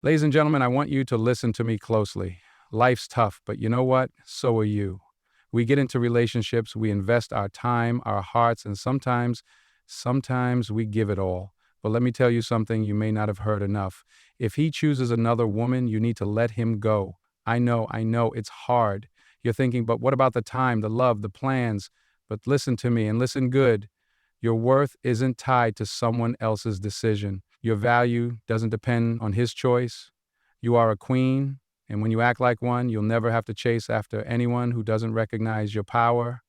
Ladies and gentlemen, I want you to listen to me closely. Life's tough, but you know what? So are you. We get into relationships, we invest our time, our hearts, and sometimes we give it all. But let me tell you something you may not have heard enough. If he chooses another woman, you need to let him go. I know, it's hard. You're thinking, but what about the time, the love, the plans? But listen to me and listen good. Your worth isn't tied to someone else's decision. Your value doesn't depend on his choice. You are a queen, and when you act like one, you'll never have to chase after anyone who doesn't recognize your power.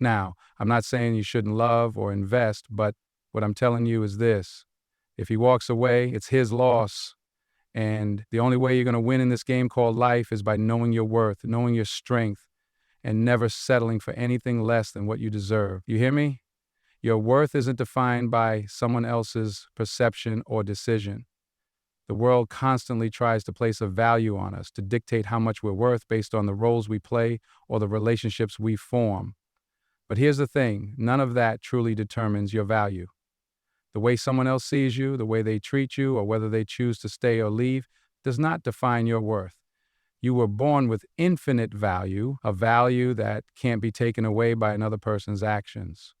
Now, I'm not saying you shouldn't love or invest, but what I'm telling you is this. If he walks away, it's his loss. And the only way you're going to win in this game called life is by knowing your worth, knowing your strength, and never settling for anything less than what you deserve. You hear me? Your worth isn't defined by someone else's perception or decision. The world constantly tries to place a value on us, to dictate how much we're worth based on the roles we play or the relationships we form. But here's the thing, none of that truly determines your value. The way someone else sees you, the way they treat you, or whether they choose to stay or leave, does not define your worth. You were born with infinite value, a value that can't be taken away by another person's actions.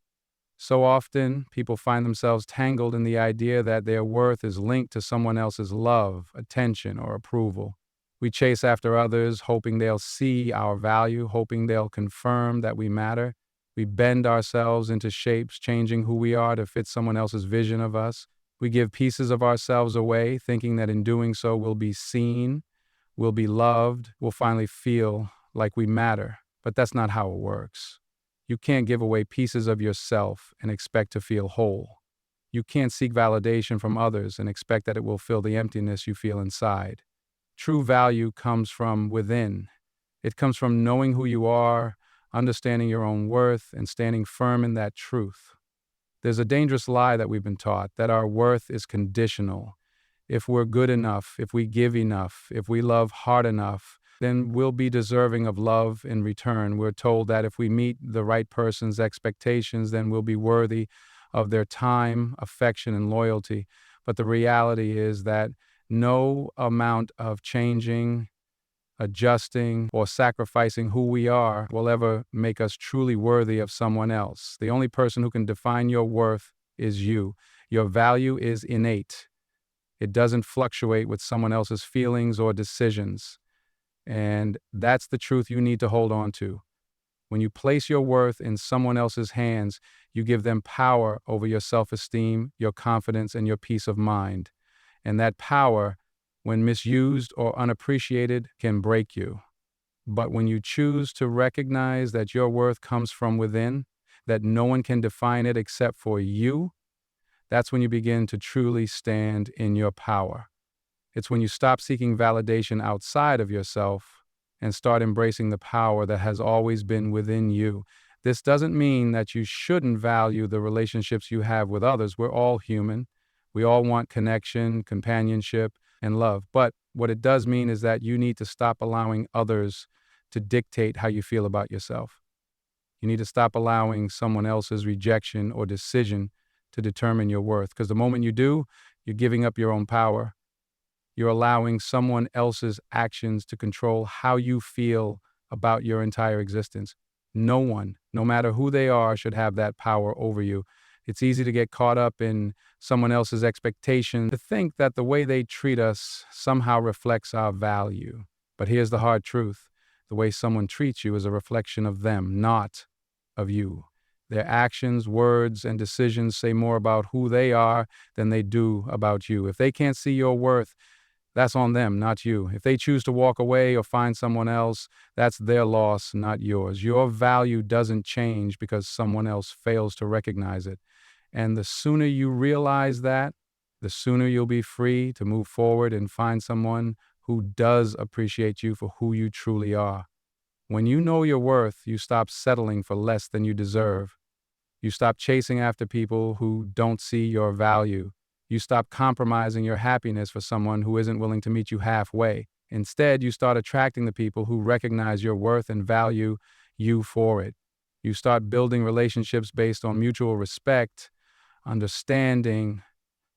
So often, people find themselves tangled in the idea that their worth is linked to someone else's love, attention, or approval. We chase after others, hoping they'll see our value, hoping they'll confirm that we matter. We bend ourselves into shapes, changing who we are to fit someone else's vision of us. We give pieces of ourselves away, thinking that in doing so we'll be seen, we'll be loved, we'll finally feel like we matter. But that's not how it works. You can't give away pieces of yourself and expect to feel whole. You can't seek validation from others and expect that it will fill the emptiness you feel inside. True value comes from within. It comes from knowing who you are, understanding your own worth, and standing firm in that truth. There's a dangerous lie that we've been taught, that our worth is conditional. If we're good enough, if we give enough, if we love hard enough, then we'll be deserving of love in return. We're told that if we meet the right person's expectations, then we'll be worthy of their time, affection, and loyalty. But the reality is that no amount of changing, adjusting, or sacrificing who we are will ever make us truly worthy of someone else. The only person who can define your worth is you. Your value is innate. It doesn't fluctuate with someone else's feelings or decisions. And that's the truth you need to hold on to. When you place your worth in someone else's hands, you give them power over your self-esteem, your confidence, and your peace of mind. And that power, when misused or unappreciated, can break you. But when you choose to recognize that your worth comes from within, that no one can define it except for you, that's when you begin to truly stand in your power. It's when you stop seeking validation outside of yourself and start embracing the power that has always been within you. This doesn't mean that you shouldn't value the relationships you have with others. We're all human. We all want connection, companionship, and love. But what it does mean is that you need to stop allowing others to dictate how you feel about yourself. You need to stop allowing someone else's rejection or decision to determine your worth. Because the moment you do, you're giving up your own power. You're allowing someone else's actions to control how you feel about your entire existence. No one, no matter who they are, should have that power over you. It's easy to get caught up in someone else's expectation, to think that the way they treat us somehow reflects our value. But here's the hard truth. The way someone treats you is a reflection of them, not of you. Their actions, words, and decisions say more about who they are than they do about you. If they can't see your worth, that's on them, not you. If they choose to walk away or find someone else, that's their loss, not yours. Your value doesn't change because someone else fails to recognize it. And the sooner you realize that, the sooner you'll be free to move forward and find someone who does appreciate you for who you truly are. When you know your worth, you stop settling for less than you deserve. You stop chasing after people who don't see your value. You stop compromising your happiness for someone who isn't willing to meet you halfway. Instead, you start attracting the people who recognize your worth and value you for it. You start building relationships based on mutual respect, understanding,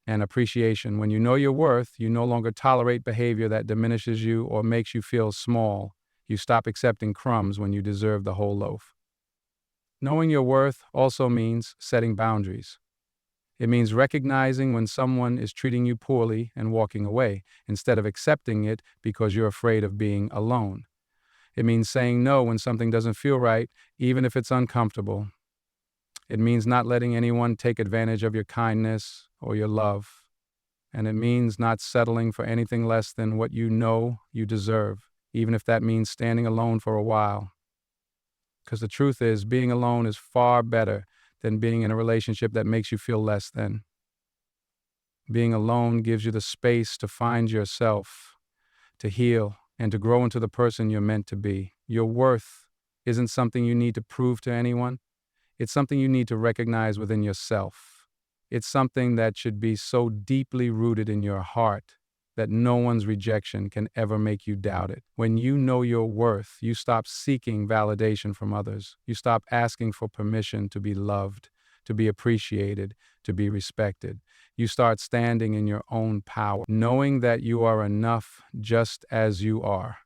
and appreciation. When you know your worth, you no longer tolerate behavior that diminishes you or makes you feel small. You stop accepting crumbs when you deserve the whole loaf. Knowing your worth also means setting boundaries. It means recognizing when someone is treating you poorly and walking away, instead of accepting it because you're afraid of being alone. It means saying no when something doesn't feel right, even if it's uncomfortable. It means not letting anyone take advantage of your kindness or your love. And it means not settling for anything less than what you know you deserve, even if that means standing alone for a while. Because the truth is, being alone is far better than being in a relationship that makes you feel less than. Being alone gives you the space to find yourself, to heal, and to grow into the person you're meant to be. Your worth isn't something you need to prove to anyone. It's something you need to recognize within yourself. It's something that should be so deeply rooted in your heart that no one's rejection can ever make you doubt it. When you know your worth, you stop seeking validation from others. You stop asking for permission to be loved, to be appreciated, to be respected. You start standing in your own power, knowing that you are enough just as you are.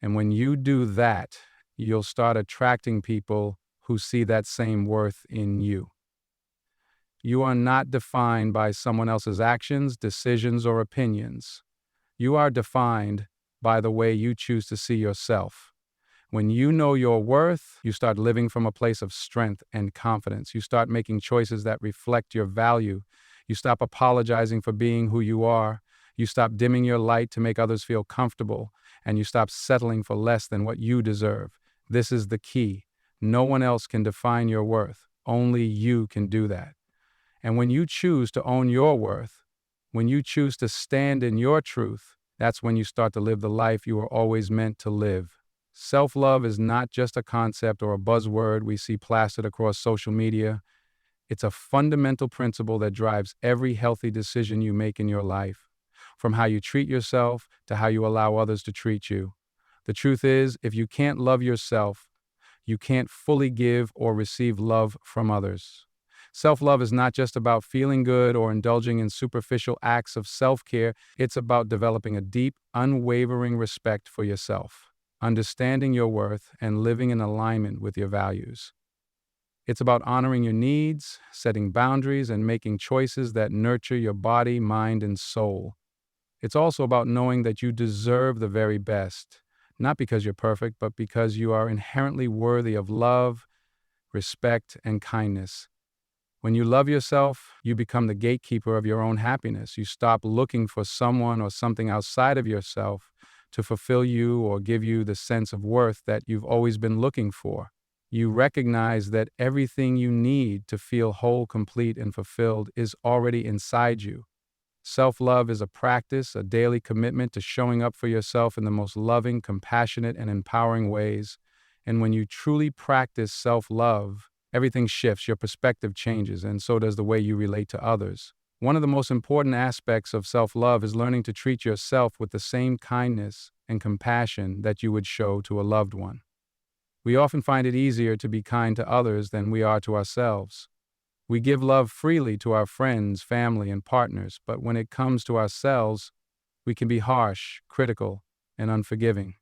And when you do that, you'll start attracting people who see that same worth in you. You are not defined by someone else's actions, decisions, or opinions. You are defined by the way you choose to see yourself. When you know your worth, you start living from a place of strength and confidence. You start making choices that reflect your value. You stop apologizing for being who you are. You stop dimming your light to make others feel comfortable. And you stop settling for less than what you deserve. This is the key. No one else can define your worth. Only you can do that. And when you choose to own your worth, when you choose to stand in your truth, that's when you start to live the life you were always meant to live. Self-love is not just a concept or a buzzword we see plastered across social media. It's a fundamental principle that drives every healthy decision you make in your life, from how you treat yourself to how you allow others to treat you. The truth is, if you can't love yourself, you can't fully give or receive love from others. Self-love is not just about feeling good or indulging in superficial acts of self-care. It's about developing a deep, unwavering respect for yourself, understanding your worth, and living in alignment with your values. It's about honoring your needs, setting boundaries, and making choices that nurture your body, mind, and soul. It's also about knowing that you deserve the very best, not because you're perfect, but because you are inherently worthy of love, respect, and kindness. When you love yourself, you become the gatekeeper of your own happiness. You stop looking for someone or something outside of yourself to fulfill you or give you the sense of worth that you've always been looking for. You recognize that everything you need to feel whole, complete, and fulfilled is already inside you. Self-love is a practice, a daily commitment to showing up for yourself in the most loving, compassionate, and empowering ways. And when you truly practice self-love, everything shifts, your perspective changes, and so does the way you relate to others. One of the most important aspects of self-love is learning to treat yourself with the same kindness and compassion that you would show to a loved one. We often find it easier to be kind to others than we are to ourselves. We give love freely to our friends, family, and partners, but when it comes to ourselves, we can be harsh, critical, and unforgiving.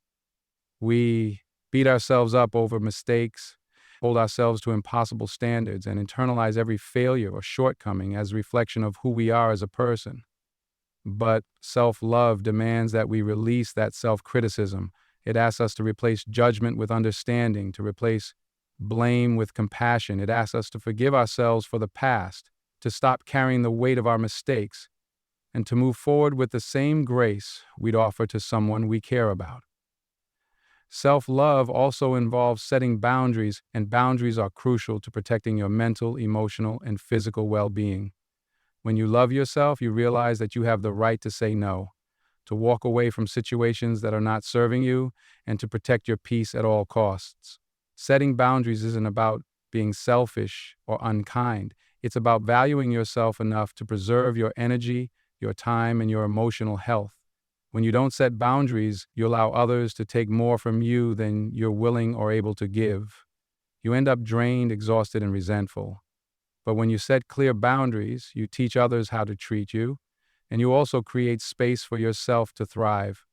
We beat ourselves up over mistakes, hold ourselves to impossible standards, and internalize every failure or shortcoming as a reflection of who we are as a person. But self-love demands that we release that self-criticism. It asks us to replace judgment with understanding, to replace blame with compassion. It asks us to forgive ourselves for the past, to stop carrying the weight of our mistakes, and to move forward with the same grace we'd offer to someone we care about. Self-love also involves setting boundaries, and boundaries are crucial to protecting your mental, emotional, and physical well-being. When you love yourself, you realize that you have the right to say no, to walk away from situations that are not serving you, and to protect your peace at all costs. Setting boundaries isn't about being selfish or unkind. It's about valuing yourself enough to preserve your energy, your time, and your emotional health. When you don't set boundaries, you allow others to take more from you than you're willing or able to give. You end up drained, exhausted, and resentful. But when you set clear boundaries, you teach others how to treat you, and you also create space for yourself to thrive.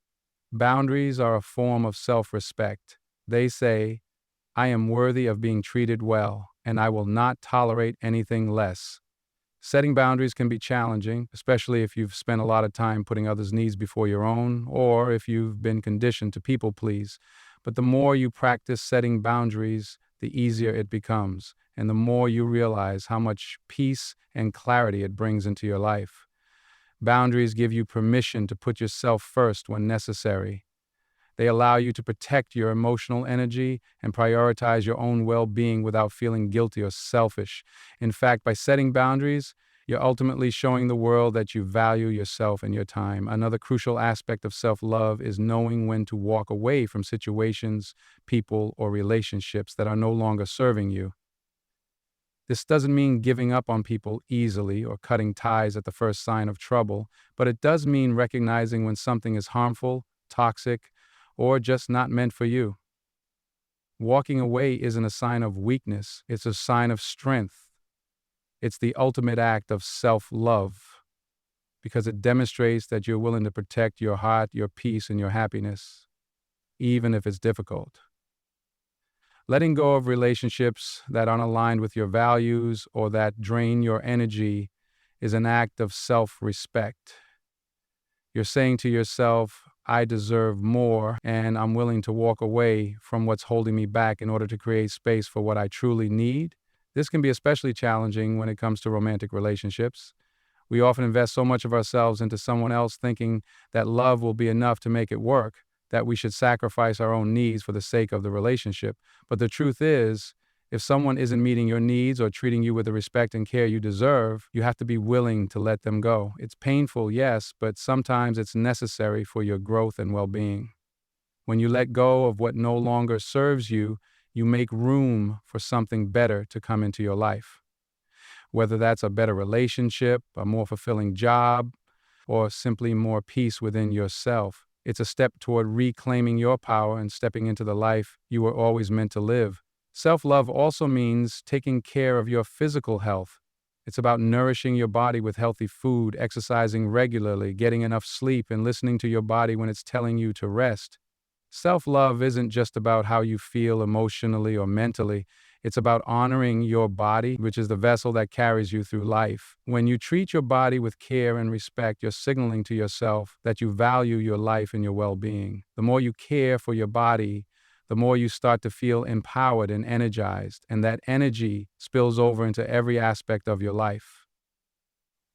Boundaries are a form of self-respect. They say, I am worthy of being treated well, and I will not tolerate anything less. Setting boundaries can be challenging, especially if you've spent a lot of time putting others' needs before your own, or if you've been conditioned to people please. But the more you practice setting boundaries, the easier it becomes, and the more you realize how much peace and clarity it brings into your life. Boundaries give you permission to put yourself first when necessary. They allow you to protect your emotional energy and prioritize your own well-being without feeling guilty or selfish. In fact, by setting boundaries, you're ultimately showing the world that you value yourself and your time. Another crucial aspect of self-love is knowing when to walk away from situations, people, or relationships that are no longer serving you. This doesn't mean giving up on people easily or cutting ties at the first sign of trouble, but it does mean recognizing when something is harmful, toxic, or just not meant for you. Walking away isn't a sign of weakness, it's a sign of strength. It's the ultimate act of self-love because it demonstrates that you're willing to protect your heart, your peace, and your happiness, even if it's difficult. Letting go of relationships that aren't aligned with your values or that drain your energy is an act of self-respect. You're saying to yourself, I deserve more, and I'm willing to walk away from what's holding me back in order to create space for what I truly need. This can be especially challenging when it comes to romantic relationships. We often invest so much of ourselves into someone else thinking that love will be enough to make it work, that we should sacrifice our own needs for the sake of the relationship. But the truth is, if someone isn't meeting your needs or treating you with the respect and care you deserve, you have to be willing to let them go. It's painful, yes, but sometimes it's necessary for your growth and well-being. When you let go of what no longer serves you, you make room for something better to come into your life. Whether that's a better relationship, a more fulfilling job, or simply more peace within yourself, it's a step toward reclaiming your power and stepping into the life you were always meant to live. Self-love also means taking care of your physical health. It's about nourishing your body with healthy food, exercising regularly, getting enough sleep, and listening to your body when it's telling you to rest. Self-love isn't just about how you feel emotionally or mentally. It's about honoring your body, which is the vessel that carries you through life. When you treat your body with care and respect, you're signaling to yourself that you value your life and your well-being. The more you care for your body, the more you start to feel empowered and energized, and that energy spills over into every aspect of your life.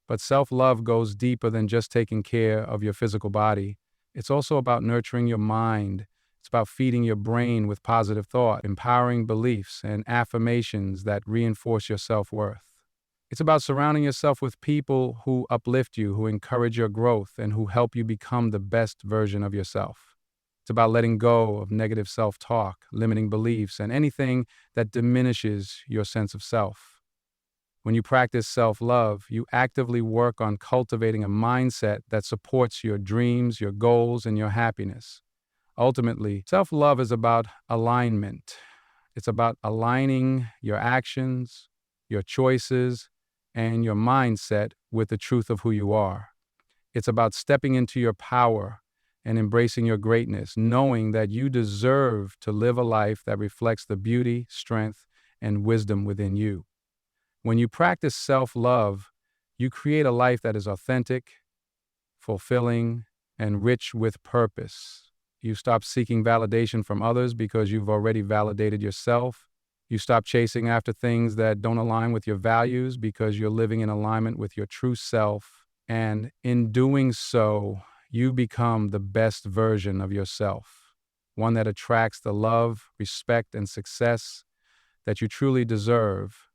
But self-love goes deeper than just taking care of your physical body. It's also about nurturing your mind. It's about feeding your brain with positive thought, empowering beliefs, and affirmations that reinforce your self-worth. It's about surrounding yourself with people who uplift you, who encourage your growth, and who help you become the best version of yourself. It's about letting go of negative self-talk, limiting beliefs, and anything that diminishes your sense of self. When you practice self-love, you actively work on cultivating a mindset that supports your dreams, your goals, and your happiness. Ultimately, self-love is about alignment. It's about aligning your actions, your choices, and your mindset with the truth of who you are. It's about stepping into your power and embracing your greatness, knowing that you deserve to live a life that reflects the beauty, strength, and wisdom within you. When you practice self-love, you create a life that is authentic, fulfilling, and rich with purpose. You stop seeking validation from others because you've already validated yourself. You stop chasing after things that don't align with your values because you're living in alignment with your true self. And in doing so, you become the best version of yourself, one that attracts the love, respect, and success that you truly deserve.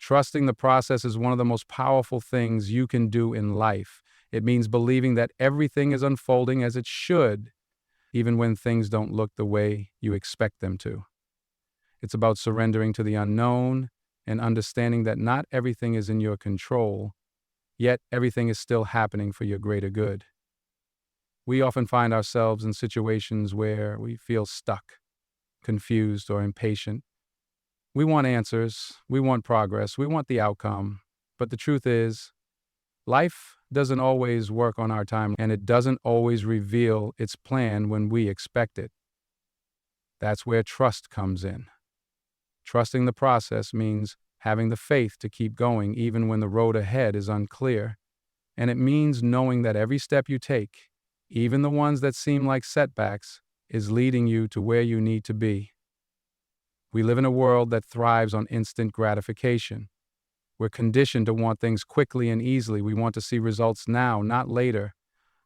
Trusting the process is one of the most powerful things you can do in life. It means believing that everything is unfolding as it should, even when things don't look the way you expect them to. It's about surrendering to the unknown and understanding that not everything is in your control, yet everything is still happening for your greater good. We often find ourselves in situations where we feel stuck, confused, or impatient. We want answers, we want progress, we want the outcome. But the truth is, life doesn't always work on our time, and it doesn't always reveal its plan when we expect it. That's where trust comes in. Trusting the process means having the faith to keep going even when the road ahead is unclear. And it means knowing that every step you take, even the ones that seem like setbacks, is leading you to where you need to be. We live in a world that thrives on instant gratification. We're conditioned to want things quickly and easily. We want to see results now, not later.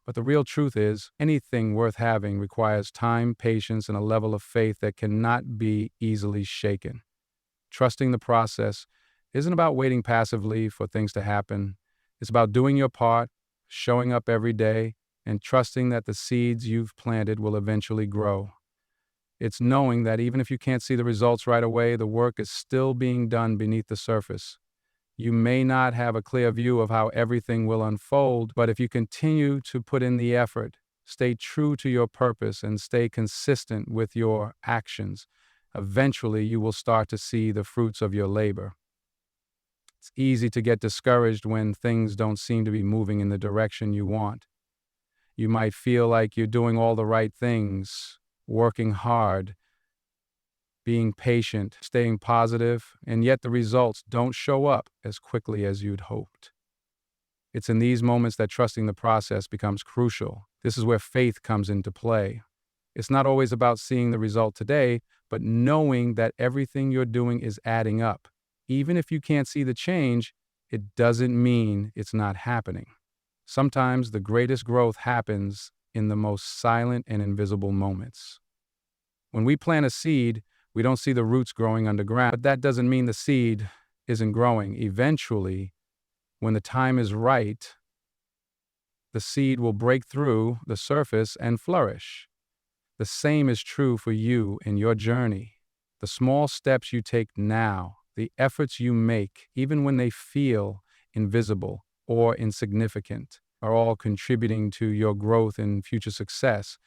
But the real truth is, anything worth having requires time, patience, and a level of faith that cannot be easily shaken. Trusting the process isn't about waiting passively for things to happen. It's about doing your part, showing up every day, and trusting that the seeds you've planted will eventually grow. It's knowing that even if you can't see the results right away, the work is still being done beneath the surface. You may not have a clear view of how everything will unfold, but if you continue to put in the effort, stay true to your purpose, and stay consistent with your actions, eventually you will start to see the fruits of your labor. It's easy to get discouraged when things don't seem to be moving in the direction you want. You might feel like you're doing all the right things, working hard, being patient, staying positive, and yet the results don't show up as quickly as you'd hoped. It's in these moments that trusting the process becomes crucial. This is where faith comes into play. It's not always about seeing the result today, but knowing that everything you're doing is adding up. Even if you can't see the change, it doesn't mean it's not happening. Sometimes the greatest growth happens in the most silent and invisible moments. When we plant a seed, we don't see the roots growing underground, but that doesn't mean the seed isn't growing. Eventually, when the time is right, the seed will break through the surface and flourish. The same is true for you in your journey. The small steps you take now, the efforts you make, even when they feel invisible or insignificant, are all contributing to your growth and future success.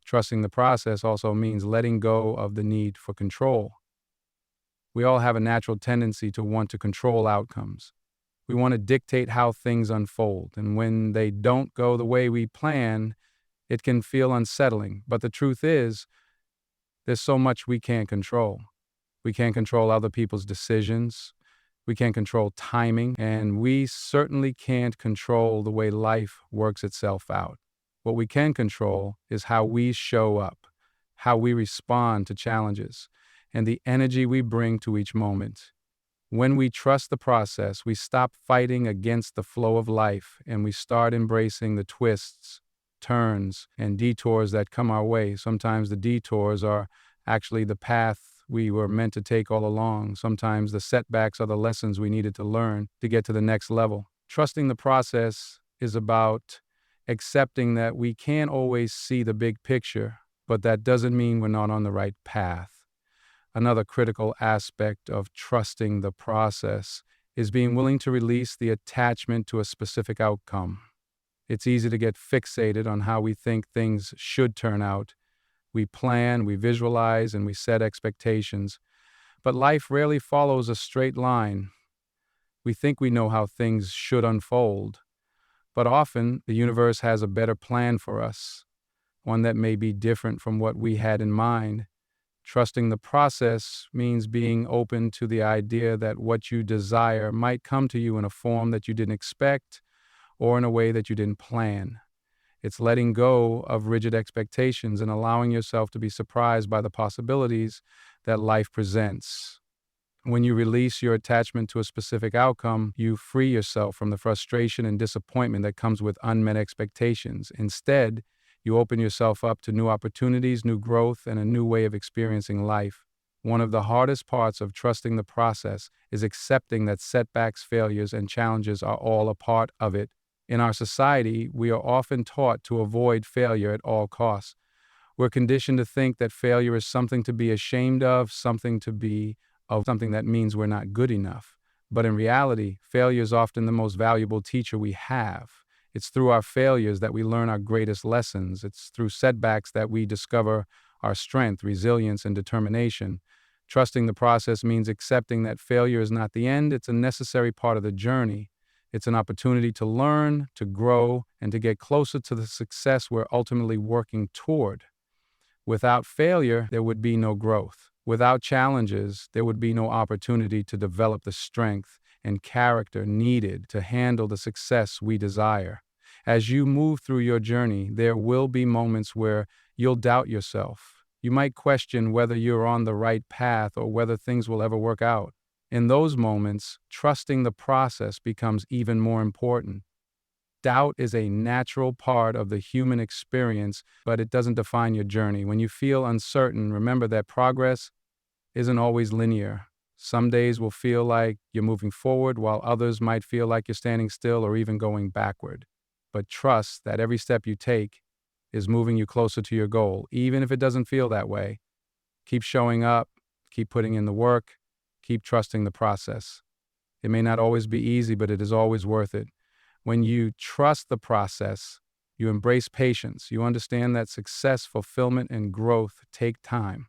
Trusting the process also means letting go of the need for control. We all have a natural tendency to want to control outcomes. We want to dictate how things unfold, and when they don't go the way we plan, it can feel unsettling. But the truth is, there's so much we can't control. We can't control other people's decisions. We can't control timing, and we certainly can't control the way life works itself out. What we can control is how we show up, how we respond to challenges, and the energy we bring to each moment. When we trust the process, we stop fighting against the flow of life, and we start embracing the twists, turns, and detours that come our way. Sometimes the detours are actually the path we were meant to take all along. Sometimes the setbacks are the lessons we needed to learn to get to the next level. Trusting the process is about accepting that we can't always see the big picture, but that doesn't mean we're not on the right path. Another critical aspect of trusting the process is being willing to release the attachment to a specific outcome. It's easy to get fixated on how we think things should turn out. We plan, we visualize, and we set expectations. But life rarely follows a straight line. We think we know how things should unfold, but often the universe has a better plan for us, one that may be different from what we had in mind. Trusting the process means being open to the idea that what you desire might come to you in a form that you didn't expect or in a way that you didn't plan. It's letting go of rigid expectations and allowing yourself to be surprised by the possibilities that life presents. When you release your attachment to a specific outcome, you free yourself from the frustration and disappointment that comes with unmet expectations. Instead, you open yourself up to new opportunities, new growth, and a new way of experiencing life. One of the hardest parts of trusting the process is accepting that setbacks, failures, and challenges are all a part of it. In our society, we are often taught to avoid failure at all costs. We're conditioned to think that failure is something to be ashamed of, something that means we're not good enough. But in reality, failure is often the most valuable teacher we have. It's through our failures that we learn our greatest lessons. It's through setbacks that we discover our strength, resilience, and determination. Trusting the process means accepting that failure is not the end, it's a necessary part of the journey. It's an opportunity to learn, to grow, and to get closer to the success we're ultimately working toward. Without failure, there would be no growth. Without challenges, there would be no opportunity to develop the strength and character needed to handle the success we desire. As you move through your journey, there will be moments where you'll doubt yourself. You might question whether you're on the right path or whether things will ever work out. In those moments, trusting the process becomes even more important. Doubt is a natural part of the human experience, but it doesn't define your journey. When you feel uncertain, remember that progress isn't always linear. Some days will feel like you're moving forward, while others might feel like you're standing still or even going backward. But trust that every step you take is moving you closer to your goal, even if it doesn't feel that way. Keep showing up, keep putting in the work, keep trusting the process. It may not always be easy, but it is always worth it. When you trust the process, you embrace patience. You understand that success, fulfillment, and growth take time.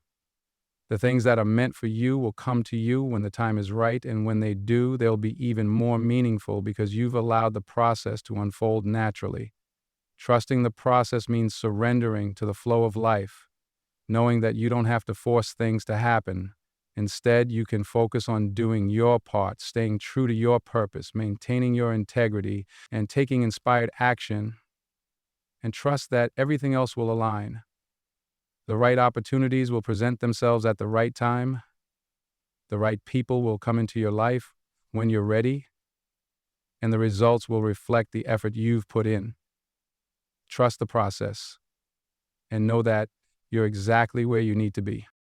The things that are meant for you will come to you when the time is right, and when they do, they'll be even more meaningful because you've allowed the process to unfold naturally. Trusting the process means surrendering to the flow of life, knowing that you don't have to force things to happen. Instead, you can focus on doing your part, staying true to your purpose, maintaining your integrity, and taking inspired action, and trust that everything else will align. The right opportunities will present themselves at the right time. The right people will come into your life when you're ready, and the results will reflect the effort you've put in. Trust the process and know that you're exactly where you need to be.